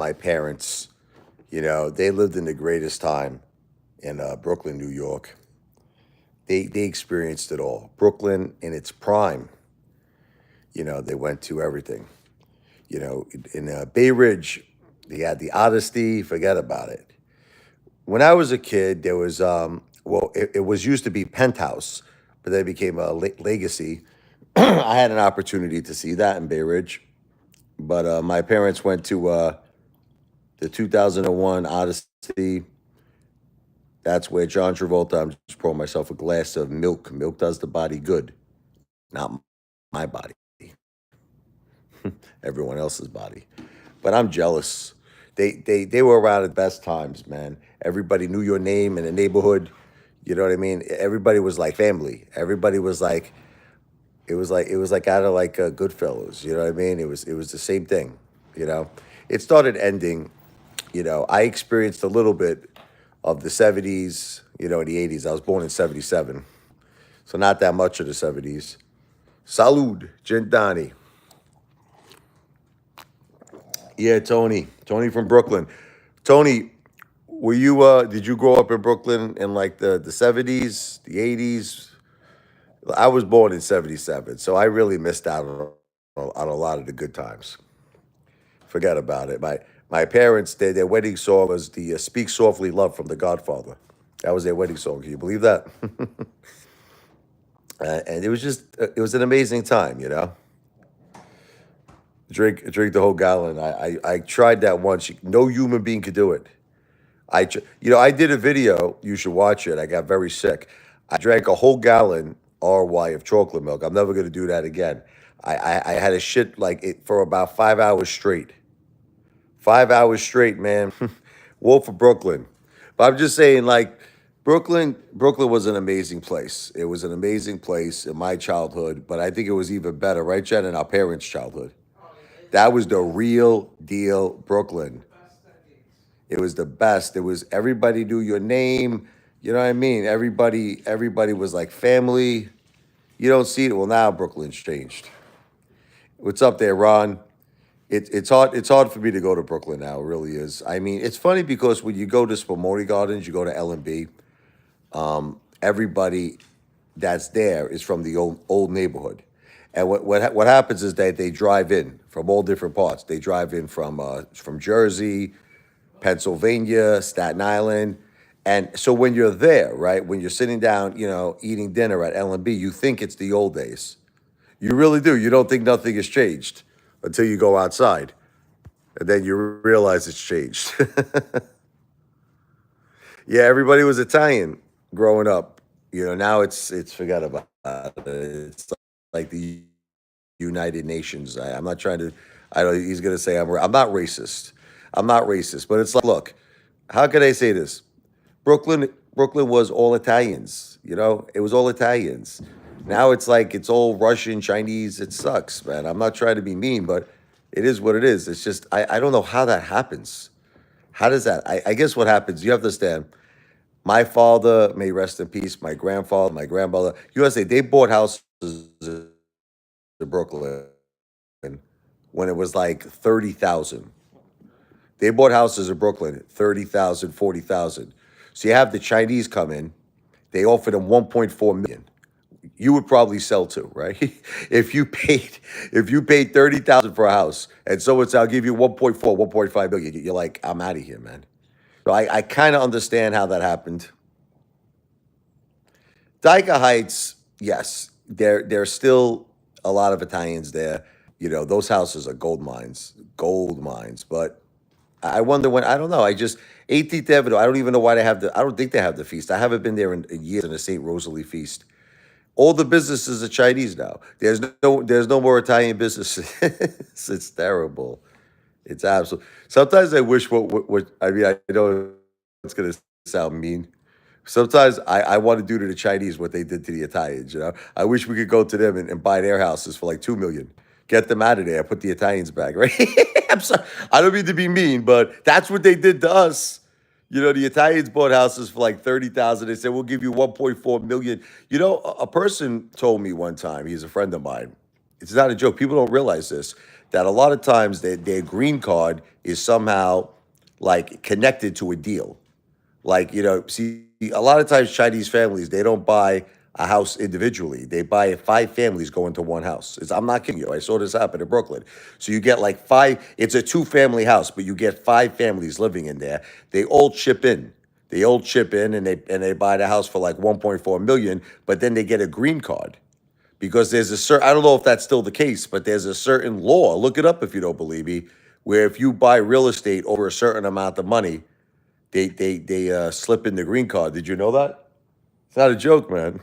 my parents, they lived in the greatest time in Brooklyn, New York. They experienced it all. Brooklyn in its prime, they went to everything. In Bay Ridge, they had the Odyssey, forget about it. When I was a kid, there was, it was used to be Penthouse, but then it became a Legacy. I had an opportunity to see that in Bay Ridge, but my parents went to the 2001 Odyssey. That's where John Travolta, I'm just pouring myself a glass of milk. Milk does the body good, not my body, everyone else's body. But I'm jealous. They were around at the best times, man. Everybody knew your name in the neighborhood. You know what I mean? Everybody was like family. Everybody was like it was like out of like Goodfellas. You know what I mean? It was the same thing. You know, it started ending. I experienced a little bit of the '70s. In the '80s. I was born in '77, so not that much of the '70s. Salud, Gentani. Yeah, Tony. Tony from Brooklyn. Tony, did you grow up in Brooklyn in like the '70s, the '80s? I was born in '77, so I really missed out on a lot of the good times. Forget about it. My parents, their wedding song was the "Speak Softly, Love" from The Godfather. That was their wedding song. Can you believe that? And it was an amazing time. Drink the whole gallon. I tried that once. No human being could do it. I did a video. You should watch it. I got very sick. I drank a whole gallon RY of chocolate milk. I'm never gonna do that again. I had a shit like it for about 5 hours straight. 5 hours straight, man. Wolf of Brooklyn. But I'm just saying, like, Brooklyn was an amazing place. It was an amazing place in my childhood, but I think it was even better, right, Jen, in our parents' childhood. That was the real deal Brooklyn. It was the best. It was everybody knew your name. You know what I mean? Everybody was like family. You don't see it. Well, now Brooklyn's changed. What's up there, Ron? It's hard for me to go to Brooklyn now. It really is. I mean, it's funny because when you go to Spumoni Gardens, you go to L&B. Everybody that's there is from the old neighborhood, and what happens is that they drive in from all different parts. They drive in from Jersey, Pennsylvania, Staten Island. And so when you're there, right, when you're sitting down, eating dinner at L&B, you think it's the old days. You really do. You don't think nothing has changed until you go outside. And then you realize it's changed. Yeah, everybody was Italian growing up. Now it's forget about it. It's like the United Nations. I'm not trying to. I know he's gonna say I'm not racist. I'm not racist, but it's like, look, how could I say this? Brooklyn was all Italians. It was all Italians. Now it's like it's all Russian, Chinese. It sucks, man. I'm not trying to be mean, but it is what it is. It's just I don't know how that happens. How does that? I guess what happens? You have to understand. My father, may rest in peace. My grandfather, my grandmother. You gotta say they bought houses in Brooklyn when it was like 30,000. They bought houses in Brooklyn, 30,000, 40,000. So you have the Chinese come in, they offered them 1.4 million. You would probably sell too, right? If you paid 30,000 for a house and someone said, I'll give you 1.4, 1.5 million, you're like, I'm out of here, man. So I kind of understand how that happened. Dyker Heights, yes, there's still a lot of Italians there. Those houses are gold mines, gold mines. But I wonder when. I don't know. 18th Avenue. I don't even know why they have the. I don't think they have the feast. I haven't been there in years in the St. Rosalie feast. All the businesses are Chinese now. There's no more Italian businesses. It's terrible. It's absolute. Sometimes I wish what I mean. I know it's gonna sound mean. Sometimes I want to do to the Chinese what they did to the Italians. I wish we could go to them and buy their houses for like 2 million. Get them out of there. Put the Italians back, right? I'm sorry. I don't mean to be mean, but that's what they did to us. The Italians bought houses for like 30,000. They said we'll give you 1.4 million. A person told me one time. He's a friend of mine. It's not a joke. People don't realize this. that a lot of times their green card is somehow like connected to a deal. Like, see, a lot of times Chinese families, they don't buy a house individually. They buy five families go into one house. I'm not kidding you. I saw this happen in Brooklyn. So you get like five, it's a two-family house, but you get five families living in there. They all chip in. They all chip in and they buy the house for like 1.4 million, but then they get a green card because there's a certain, I don't know if that's still the case, but there's a certain law. Look it up if you don't believe me, where if you buy real estate over a certain amount of money, they slip in the green card. Did you know that? It's not a joke, man.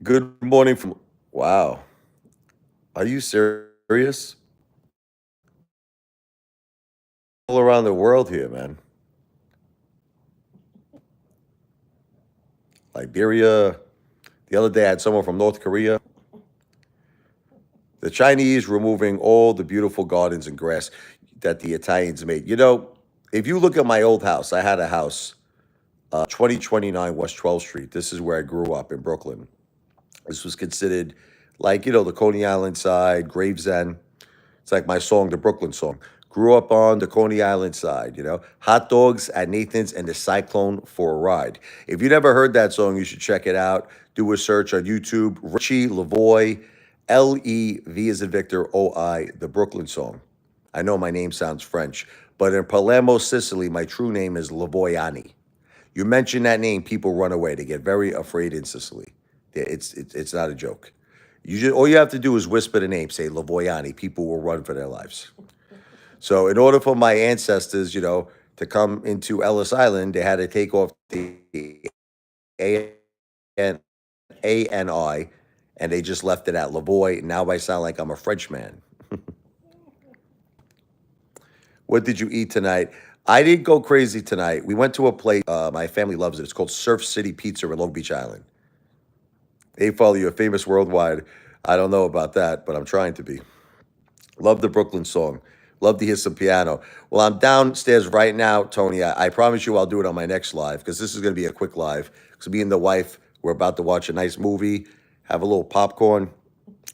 Good morning from. Wow. Are you serious? All around the world here, man. Liberia. The other day, I had someone from North Korea. The Chinese removing all the beautiful gardens and grass that the Italians made. If you look at my old house, I had a house, 2029 West 12th Street. This is where I grew up in Brooklyn. This was considered like, the Coney Island side, Gravesend. It's like my song, the Brooklyn song. Grew up on the Coney Island side. Hot dogs at Nathan's and the Cyclone for a ride. If you never heard that song, you should check it out. Do a search on YouTube. Richie Lavoy, Lev as in Victor, Oi, the Brooklyn song. I know my name sounds French, but in Palermo, Sicily, my true name is Lavoiani. You mention that name, people run away. They get very afraid in Sicily. It's not a joke. All you have to do is whisper the name, say Lavoiani. People will run for their lives. So in order for my ancestors, to come into Ellis Island, they had to take off the A N A-N-I, and they just left it at Lavoy. Now I sound like I'm a Frenchman. What did you eat tonight? I didn't go crazy tonight. We went to a place, my family loves it. It's called Surf City Pizza in Long Beach Island. Hey, follow you, a famous worldwide. I don't know about that, but I'm trying to be. Love the Brooklyn song. Love to hear some piano. Well, I'm downstairs right now, Tony. I promise you I'll do it on my next live because this is going to be a quick live. Because me and the wife, we're about to watch a nice movie, have a little popcorn.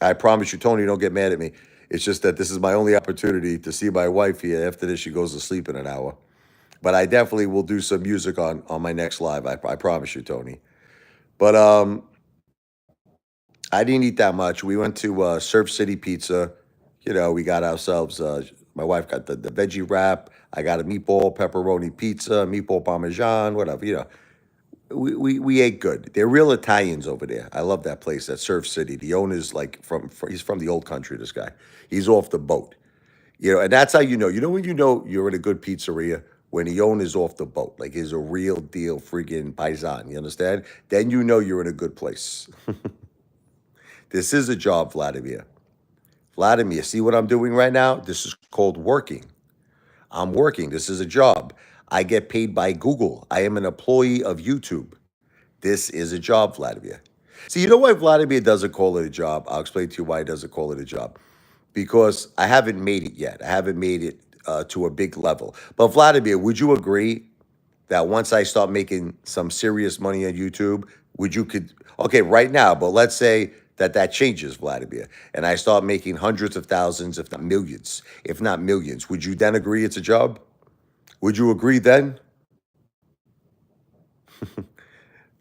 I promise you, Tony, don't get mad at me. It's just that this is my only opportunity to see my wife here. After this, she goes to sleep in an hour. But I definitely will do some music on my next live. I promise you, Tony. But I didn't eat that much. We went to Surf City Pizza. We got ourselves, my wife got the veggie wrap. I got a meatball pepperoni pizza, meatball parmesan, whatever. We ate good. They're real Italians over there. I love that place, that Surf City. The owner's like he's from the old country, this guy. He's off the boat. And that's how you know. You know when you know you're in a good pizzeria? When the owner's off the boat. Like he's a real deal friggin' paisan. You understand? Then you know you're in a good place. This is a job, Vladimir. Vladimir, see what I'm doing right now? This is called working. I'm working. This is a job. I get paid by Google. I am an employee of YouTube. This is a job, Vladimir. See, you know why Vladimir doesn't call it a job? I'll explain to you why he doesn't call it a job. Because I haven't made it yet. I haven't made it to a big level. But Vladimir, would you agree that once I start making some serious money on YouTube, okay, right now, but let's say that changes, Vladimir, and I start making hundreds of thousands, if not millions, would you then agree it's a job? Would you agree then?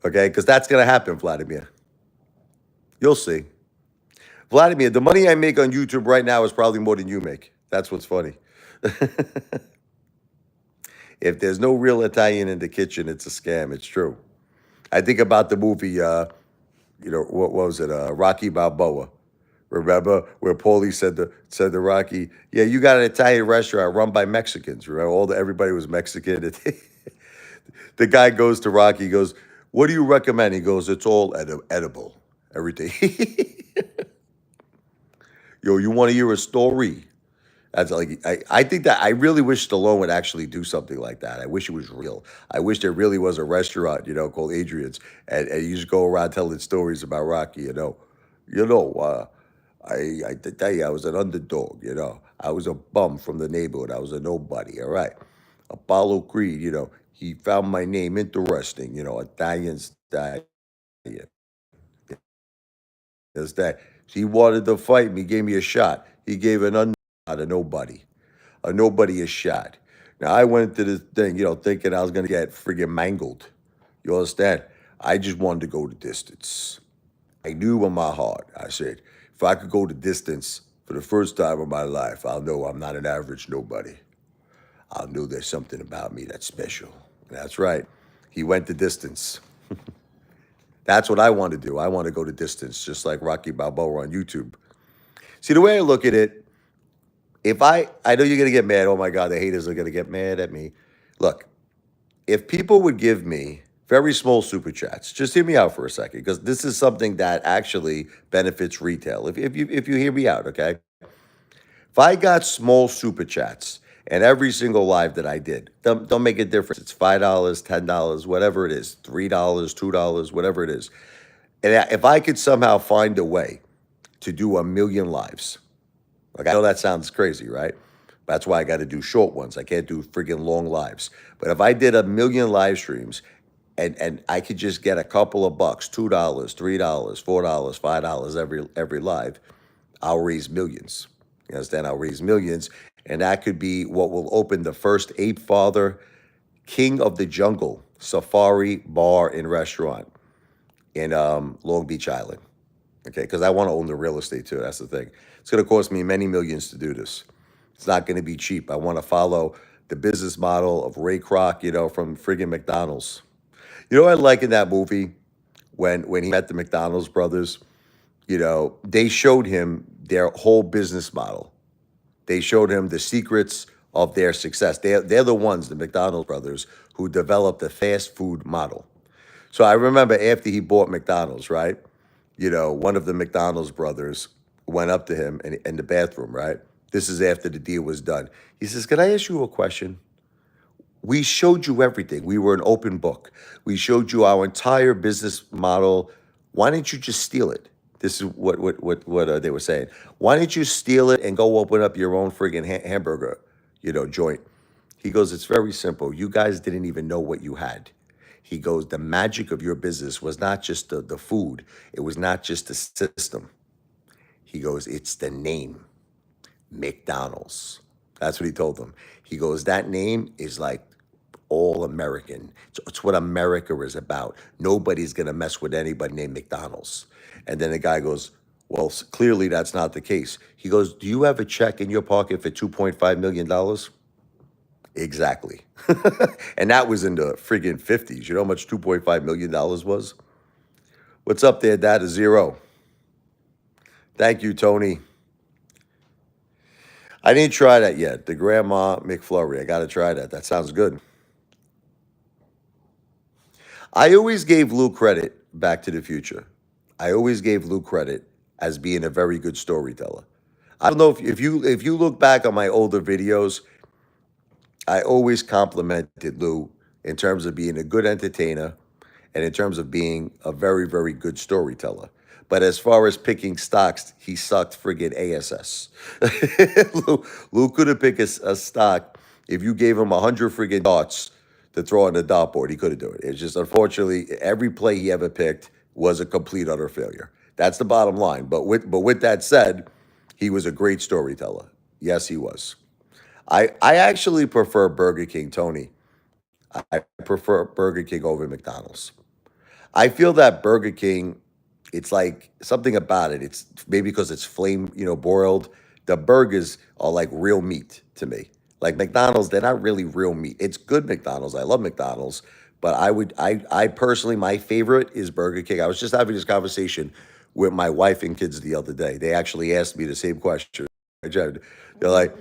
Okay, because that's going to happen, Vladimir. You'll see. Vladimir, the money I make on YouTube right now is probably more than you make. That's what's funny. If there's no real Italian in the kitchen, it's a scam. It's true. I think about the movie, what was it? Rocky Balboa. Remember where Paulie said to Rocky, "Yeah, you got an Italian restaurant run by Mexicans." Remember, everybody was Mexican. The guy goes to Rocky, he goes, "What do you recommend?" He goes, "It's all edible, everything." Yo, you want to hear a story? That's like I think that I really wish Stallone would actually do something like that. I wish it was real. I wish there really was a restaurant, called Adrian's, and you just go around telling stories about Rocky. I to tell you, I was an underdog. I was a bum from the neighborhood. I was a nobody. All right, Apollo Creed. He found my name interesting. Italian style. There's that. He wanted to fight me. He gave me a shot. He gave an shot to nobody. A nobody a shot. Now I went to this thing, thinking I was gonna get friggin' mangled. You understand? I just wanted to go the distance. I knew in my heart, I said, if I could go the distance for the first time in my life, I'll know I'm not an average nobody. I'll know there's something about me that's special. That's right. He went the distance. That's what I want to do. I want to go the distance, just like Rocky Balboa on YouTube. See, the way I look at it, if I know you're going to get mad. Oh my God, the haters are going to get mad at me. Look, if people would give me very small super chats, just hear me out for a second, because this is something that actually benefits retail. If you hear me out, okay? If I got small super chats and every single live that I did, don't make a difference. It's $5, $10, whatever it is, $3, $2, whatever it is. And if I could somehow find a way to do 1 million lives, like I know that sounds crazy, right? That's why I got to do short ones. I can't do friggin' long lives. But if I did 1 million live streams and I could just get a couple of bucks, $2, $3, $4, $5 every live, I'll raise millions. You understand? I'll raise millions. And that could be what will open the first Apefather King of the Jungle Safari Bar and Restaurant in Long Beach Island. Okay, because I want to own the real estate too. That's the thing. It's going to cost me many millions to do this. It's not going to be cheap. I want to follow the business model of Ray Kroc, from friggin' McDonald's. You know what I like in that movie when he met the McDonald's brothers? They showed him their whole business model. They showed him the secrets of their success. They're the ones, the McDonald's brothers, who developed the fast food model. So I remember after he bought McDonald's, right? One of the McDonald's brothers went up to him in the bathroom, right? This is after the deal was done. He says, "Can I ask you a question? We showed you everything. We were an open book. We showed you our entire business model. Why didn't you just steal it?" This is what they were saying. Why didn't you steal it and go open up your own friggin' hamburger, joint? He goes, "It's very simple. You guys didn't even know what you had." He goes, "The magic of your business was not just the food. It was not just the system." He goes, "It's the name, McDonald's." That's what he told them. He goes, "That name is like all American. It's what America is about. Nobody's going to mess with anybody named McDonald's." And then the guy goes, "Well, clearly that's not the case." He goes, "Do you have a check in your pocket for $2.5 million?" Exactly. And that was in the friggin' 50s. You know how much $2.5 million was? What's up there, Data Zero? Thank you, Tony. I didn't try that yet. The Grandma McFlurry. I got to try that. That sounds good. I always gave Lou credit, Back to the Future. I always gave Lou credit as being a very good storyteller. I don't know if you look back on my older videos, I always complimented Lou in terms of being a good entertainer and in terms of being a very, very good storyteller. But as far as picking stocks, he sucked friggin' ASS. Lou couldn't pick a stock. If you gave him 100 friggin' darts to throw on the dartboard, he couldn't do it. It's just, unfortunately, every play he ever picked was a complete utter failure. That's the bottom line. But with that said, he was a great storyteller. Yes, he was. I actually prefer Burger King, Tony. I prefer Burger King over McDonald's. I feel that Burger King, it's like something about it. It's maybe because it's flame, broiled. The burgers are like real meat to me. Like McDonald's, they're not really real meat. It's good McDonald's. I love McDonald's, but I personally, my favorite is Burger King. I was just having this conversation with my wife and kids the other day. They actually asked me the same question. They're like,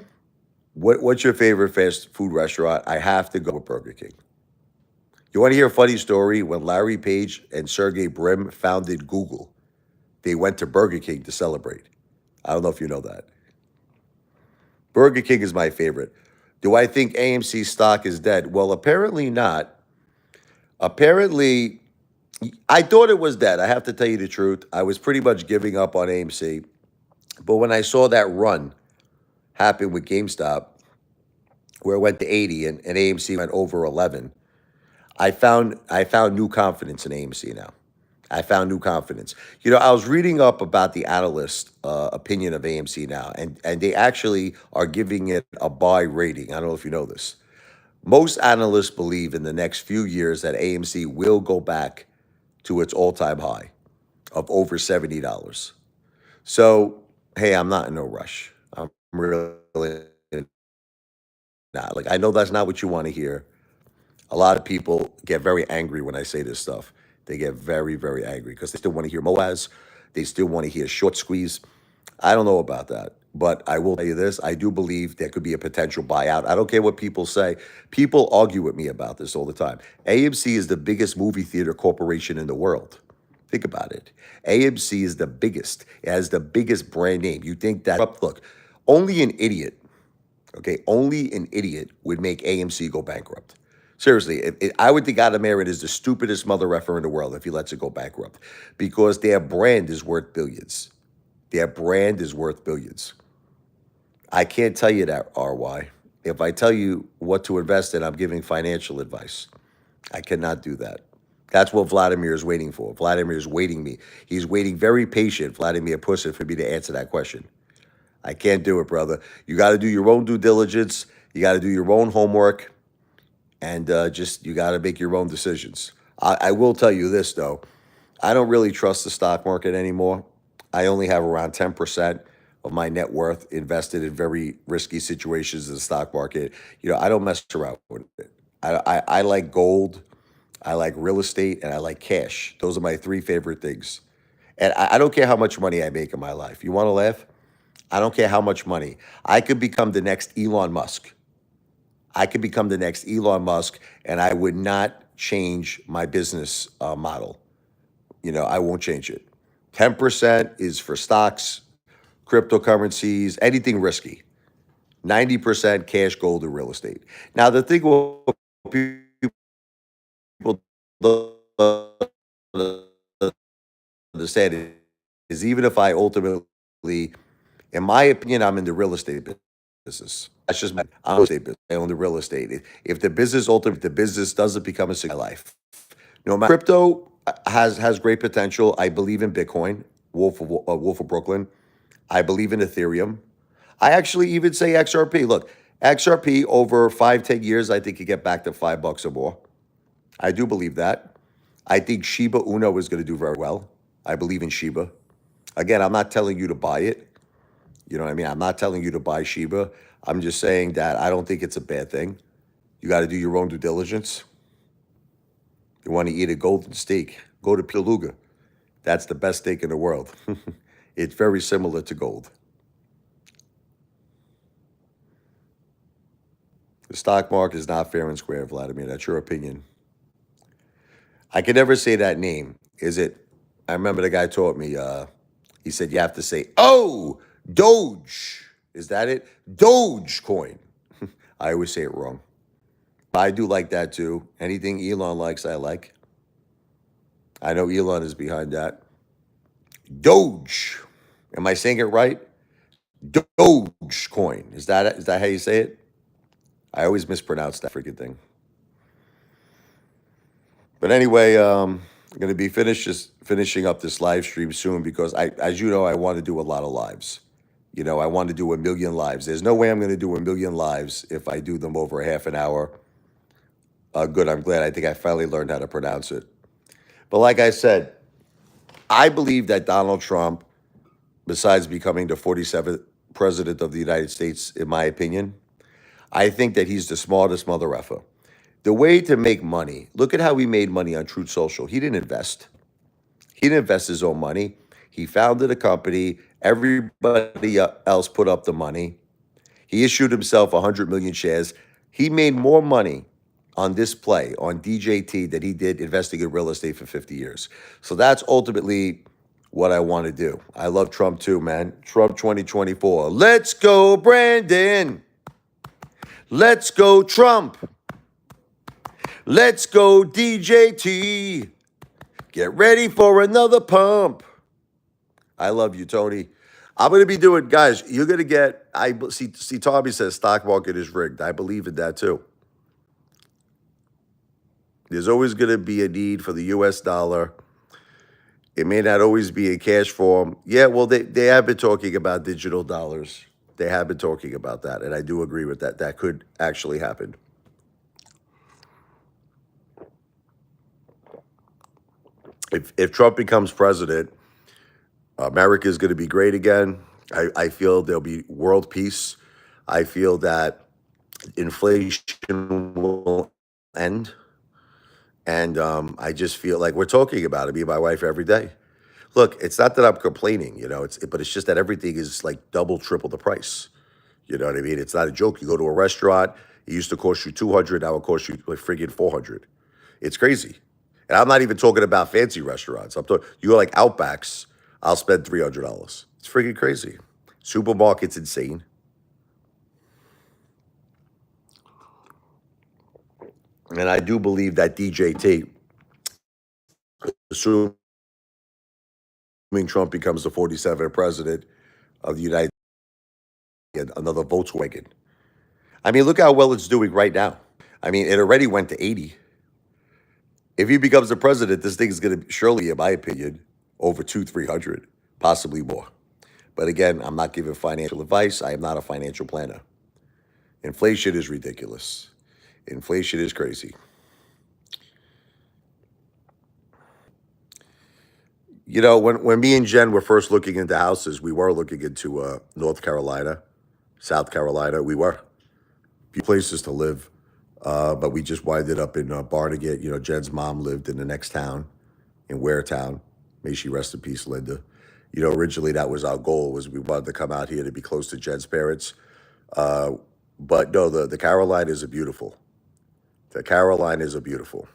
what's your favorite fast food restaurant? I have to go with Burger King. You want to hear a funny story? When Larry Page and Sergey Brin founded Google, they went to Burger King to celebrate. I don't know if you know that. Burger King is my favorite. Do I think AMC stock is dead? Well, apparently not. Apparently, I thought it was dead. I have to tell you the truth. I was pretty much giving up on AMC. But when I saw that run happen with GameStop, where it went to 80 and AMC went over 11, I found new confidence in AMC now. I found new confidence. You know, I was reading up about the analyst opinion of AMC now, and they actually are giving it a buy rating. I don't know if you know this. Most analysts believe in the next few years that AMC will go back to its all-time high of over $70. So, hey, I'm not in no rush. I'm really not. Like, I know that's not what you want to hear. A lot of people get very angry when I say this stuff. They get very, very angry because they still want to hear Moaz. They still want to hear short squeeze. I don't know about that. But I will tell you this, I do believe there could be a potential buyout. I don't care what people say. People argue with me about this all the time. AMC is the biggest movie theater corporation in the world. Think about it. AMC is the biggest. It has the biggest brand name. You think that, look, only an idiot, okay, only an idiot would make AMC go bankrupt. Seriously, I would think Adam Aron is the stupidest mother effer in the world if he lets it go bankrupt because their brand is worth billions. Their brand is worth billions. I can't tell you that, RY. If I tell you what to invest in, I'm giving financial advice. I cannot do that. That's what Vladimir is waiting for. Vladimir is waiting me. He's waiting very patient, Vladimir Putin, for me to answer that question. I can't do it, brother. You got to do your own due diligence. You got to do your own homework, and just you got to make your own decisions. I will tell you this though. I don't really trust the stock market anymore. I only have around 10% of my net worth invested in very risky situations in the stock market. You know, I don't mess around with it. I like gold, I like real estate, and I like cash. Those are my three favorite things. And I don't care how much money I make in my life. You want to laugh? I don't care how much money. I could become the next Elon Musk. I could become the next Elon Musk, and I would not change my business model. You know, I won't change it. 10% is for stocks, cryptocurrencies, anything risky. 90% cash, gold, or real estate. Now, the thing what people don't understand is even if I ultimately, in my opinion, I'm in the real estate business. That's just my I'm in the real estate business. I own the real estate. If the business ultimately, if the business doesn't become a success in my life, no matter crypto has great potential. I believe in Bitcoin, Wolf of Brooklyn. I believe in Ethereum. I actually even say XRP. Look, XRP over 5, 10 years, I think you get back to $5 or more. I do believe that. I think Shiba Uno is going to do very well. I believe in Shiba. Again, I'm not telling you to buy it. You know what I mean? I'm not telling you to buy Shiba. I'm just saying that I don't think it's a bad thing. You got to do your own due diligence. You want to eat a golden steak, go to Piluga. That's the best steak in the world. It's very similar to gold. The stock market is not fair and square, Vladimir. That's your opinion. I can never say that name. Is it? I remember the guy taught me. He said you have to say, "Oh, Doge." Is that it? Dogecoin. I always say it wrong. I do like that too. Anything Elon likes, I like. I know Elon is behind that. Doge. Am I saying it right? Dogecoin. Is that how you say it? I always mispronounce that freaking thing. But anyway, I'm going to be finishing up this live stream soon because as you know, I want to do a lot of lives. You know, I want to do 1,000,000 lives. There's no way I'm going to do 1,000,000 lives if I do them over a half an hour. Good. I'm glad. I think I finally learned how to pronounce it. But like I said, I believe that Donald Trump, besides becoming the 47th president of the United States, in my opinion, I think that he's the smartest mother effer. The way to make money, look at how he made money on Truth Social. He didn't invest. He didn't invest his own money. He founded a company. Everybody else put up the money. He issued himself 100 million shares. He made more money on this play, on DJT, than he did investing in real estate for 50 years. So that's ultimately what I want to do. I love Trump too, man. Trump 2024. Let's go, Brandon. Let's go, Trump. Let's go, DJT. Get ready for another pump. I love you, Tony. I'm going to be doing, guys, you're going to get, see, Tommy says stock market is rigged. I believe in that too. There's always going to be a need for the U.S. dollar. It may not always be in cash form. Yeah, well, they have been talking about digital dollars. They have been talking about that, and I do agree with that. That could actually happen. If Trump becomes president, America is going to be great again. I feel there'll be world peace. I feel that inflation will end. And I just feel like we're talking about it, me and my wife, every day. Look, it's not that I'm complaining, but it's just that everything is like double, triple the price. You know what I mean? It's not a joke. You go to a restaurant, it used to cost you 200, now it costs you like friggin' 400. It's crazy. And I'm not even talking about fancy restaurants. I'm talking, you go like Outbacks, I'll spend $300. It's friggin' crazy. Supermarket's insane. And I do believe that DJT, assuming Trump becomes the 47th president of the United States, another Volkswagen. I mean, look how well it's doing right now. I mean, it already went to 80. If he becomes the president, this thing is going to surely, in my opinion, over 300, possibly more. But again, I'm not giving financial advice. I am not a financial planner. Inflation is ridiculous. Inflation is crazy. When me and Jen were first looking into houses, we were looking into North Carolina, South Carolina. We were few places to live, but we just winded up in Barnegat. Jen's mom lived in the next town, in Waretown. May she rest in peace, Linda. Originally that was our goal, was we wanted to come out here to be close to Jen's parents. But no, the Carolinas are beautiful. The Carolinas are beautiful.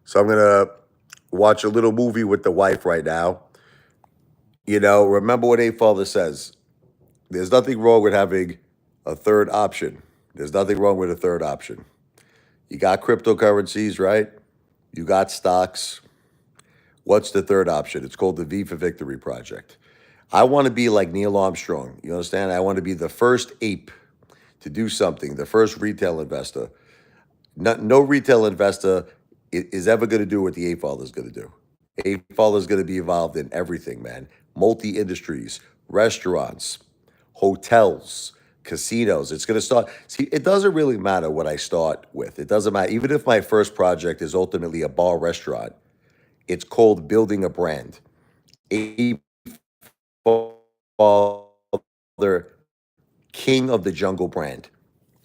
So I'm gonna watch a little movie with the wife right now. Remember what Apefather says. There's nothing wrong with having a third option. There's nothing wrong with a third option. You got cryptocurrencies, right? You got stocks. What's the third option? It's called the V for Victory Project. I want to be like Neil Armstrong. You understand? I want to be the first ape to do something, the first retail investor. No retail investor is ever going to do what the Apefather is going to do. Apefather is going to be involved in everything, man. Multi industries, restaurants, hotels, casinos. It's going to start. See, it doesn't really matter what I start with. It doesn't matter. Even if my first project is ultimately a bar restaurant, it's called building a brand. A father, king of the jungle brand,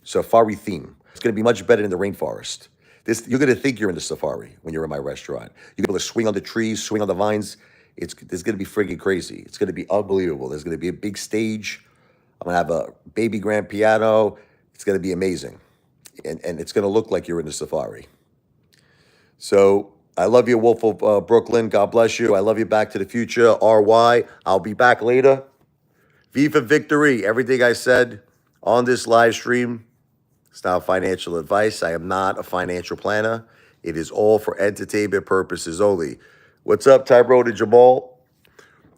safari theme. It's going to be much better than the rainforest. You're going to think you're in the safari when you're in my restaurant. You're going to swing on the trees, swing on the vines. It's going to be friggin' crazy. It's going to be unbelievable. There's going to be a big stage. I'm going to have a baby grand piano. It's going to be amazing. And it's going to look like you're in the safari. So I love you, Wolf of Brooklyn. God bless you. I love you. Back to the Future. RY. I'll be back later. V for Victory. Everything I said on this live stream, it's not financial advice. I am not a financial planner. It is all for entertainment purposes only. What's up, Tyrone and Jamal?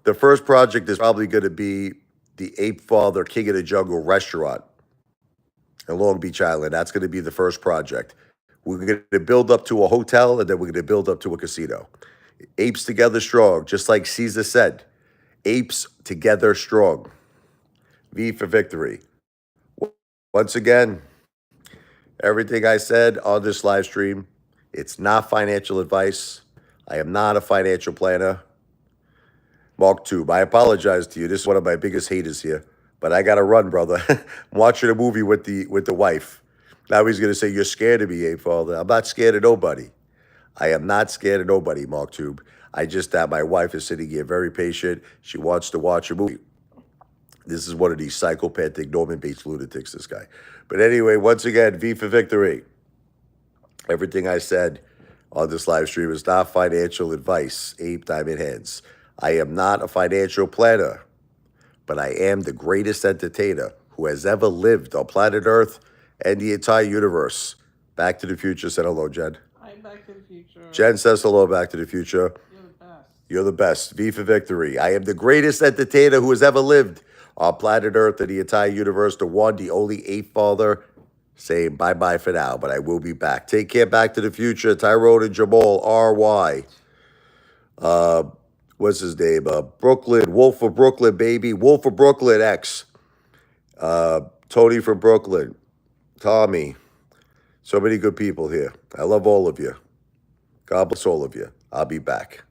The first project is probably going to be the Apefather King of the Jungle restaurant in Long Beach Island. That's going to be the first project. We're going to build up to a hotel, and then we're going to build up to a casino. Apes together strong, just like Caesar said. Apes together strong. V for Victory. Once again, everything I said on this live stream, it's not financial advice. I am not a financial planner. Mark Tube, I apologize to you. This is one of my biggest haters here, but I gotta run, brother. I'm watching a movie with the wife. Now he's gonna say you're scared of me, Father. I'm not scared of nobody. I am not scared of nobody, Mark Tube. I just that my wife is sitting here very patient. She wants to watch a movie. This is one of these psychopathic Norman Bates lunatics, this guy. But anyway, once again, V for Victory. Everything I said on this live stream is not financial advice. Ape Diamond Hands. I am not a financial planner, but I am the greatest entertainer who has ever lived on planet Earth and the entire universe. Back to the Future said hello, Jen. Hi, Back to the Future. Jen says hello, Back to the Future. You're the best. You're the best. V for Victory. I am the greatest entertainer who has ever lived on planet Earth and the entire universe. The one, the only Apefather, saying bye-bye for now, but I will be back. Take care. Back to the Future. Tyrone and Jamal, RY. Uh, what's his name? Brooklyn. Wolf of Brooklyn, baby. Wolf of Brooklyn, X. Tony from Brooklyn. Tommy. So many good people here. I love all of you. God bless all of you. I'll be back.